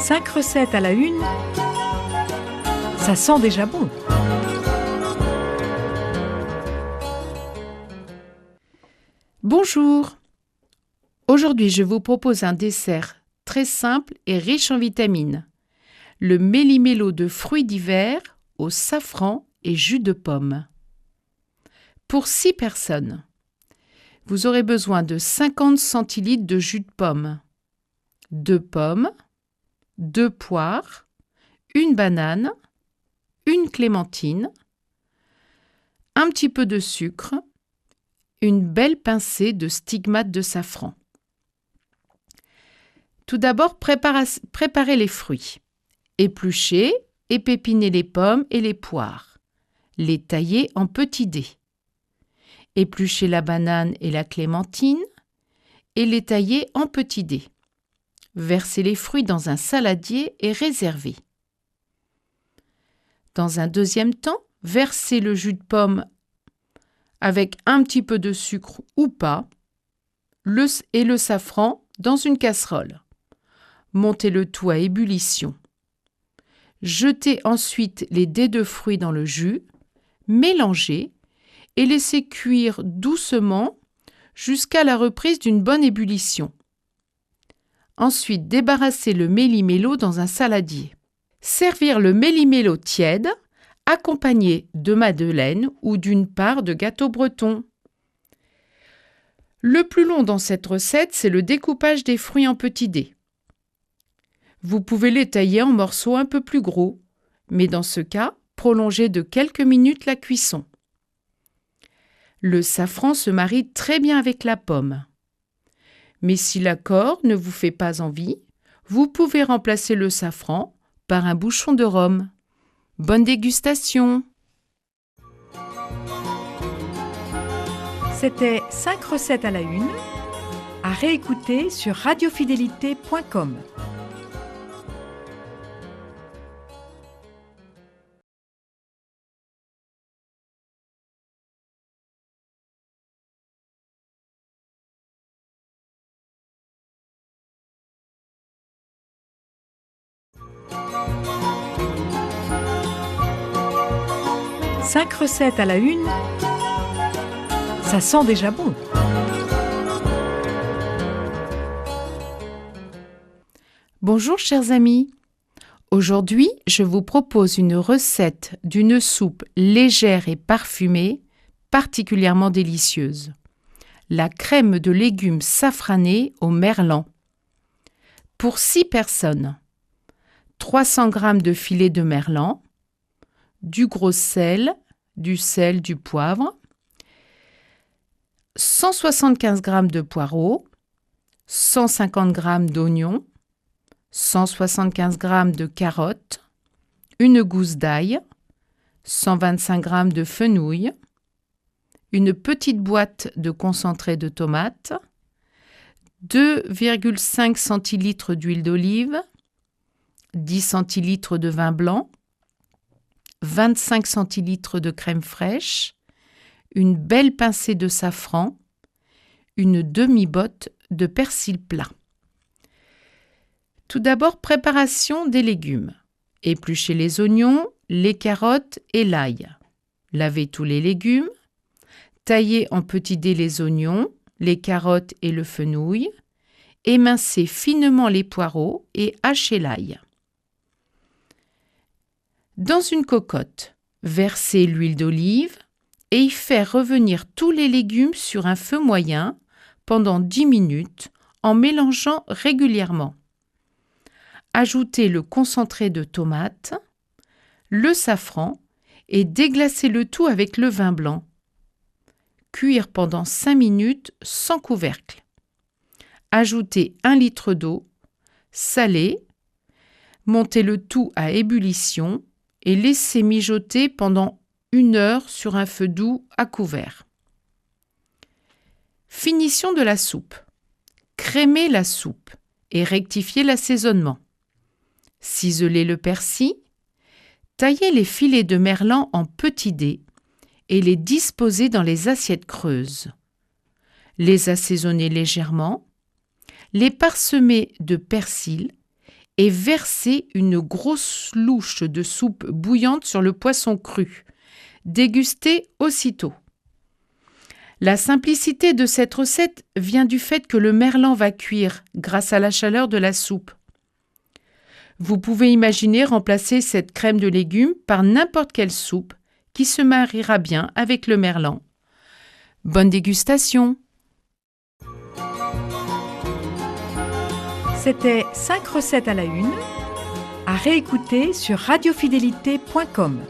5 recettes à la une, ça sent déjà bon. Bonjour! Aujourd'hui, je vous propose un dessert très simple et riche en vitamines. Le méli-mélo de fruits d'hiver au safran et jus de pomme. Pour 6 personnes, vous aurez besoin de 50 centilitres de jus de pomme, 2 pommes, 2 poires, une banane, une clémentine, un petit peu de sucre, une belle pincée de stigmate de safran. Tout d'abord, préparez les fruits. Épluchez et pépinez les pommes et les poires. Les taillez en petits dés. Épluchez la banane et la clémentine et les taillez en petits dés. Versez les fruits dans un saladier et réservez. Dans un deuxième temps, versez le jus de pomme avec un petit peu de sucre ou pas et le safran dans une casserole. Montez le tout à ébullition. Jetez ensuite les dés de fruits dans le jus, mélangez et laissez cuire doucement jusqu'à la reprise d'une bonne ébullition. Ensuite, débarrassez le méli-mélo dans un saladier. Servir le méli-mélo tiède, accompagné de madeleine ou d'une part de gâteau breton. Le plus long dans cette recette, c'est le découpage des fruits en petits dés. Vous pouvez les tailler en morceaux un peu plus gros, mais dans ce cas, prolongez de quelques minutes la cuisson. Le safran se marie très bien avec la pomme. Mais si l'accord ne vous fait pas envie, vous pouvez remplacer le safran par un bouchon de rhum. Bonne dégustation! C'était 5 recettes à la une, à réécouter sur radiofidélité.com. Cinq recettes à la une, ça sent déjà bon. Bonjour chers amis! Aujourd'hui, je vous propose une recette d'une soupe légère et parfumée, particulièrement délicieuse. La crème de légumes safranée au merlan. Pour 6 personnes, 300 g de filet de merlan, du gros sel, du poivre, 175 g de poireaux, 150 g d'oignons, 175 g de carottes, une gousse d'ail, 125 g de fenouil, une petite boîte de concentré de tomate, 2,5 centilitres d'huile d'olive, 10 centilitres de vin blanc, 25 centilitres de crème fraîche, une belle pincée de safran, une demi-botte de persil plat. Tout d'abord, préparation des légumes. Épluchez les oignons, les carottes et l'ail. Lavez tous les légumes. Taillez en petits dés les oignons, les carottes et le fenouil. Émincez finement les poireaux et hachez l'ail. Dans une cocotte, versez l'huile d'olive et y faire revenir tous les légumes sur un feu moyen pendant 10 minutes en mélangeant régulièrement. Ajoutez le concentré de tomate, le safran et déglacez le tout avec le vin blanc. Cuire pendant 5 minutes sans couvercle. Ajoutez 1 litre d'eau, salez, montez le tout à ébullition et laissez mijoter pendant 1 heure sur un feu doux à couvert. Finition de la soupe. Crémez la soupe et rectifiez l'assaisonnement. Ciselez le persil, taillez les filets de merlan en petits dés et les disposez dans les assiettes creuses. Les assaisonnez légèrement, les parsemez de persil et versez une grosse louche de soupe bouillante sur le poisson cru. Dégustez aussitôt. La simplicité de cette recette vient du fait que le merlan va cuire grâce à la chaleur de la soupe. Vous pouvez imaginer remplacer cette crème de légumes par n'importe quelle soupe qui se mariera bien avec le merlan. Bonne dégustation! C'était 5 recettes à la une, à réécouter sur radiofidélité.com.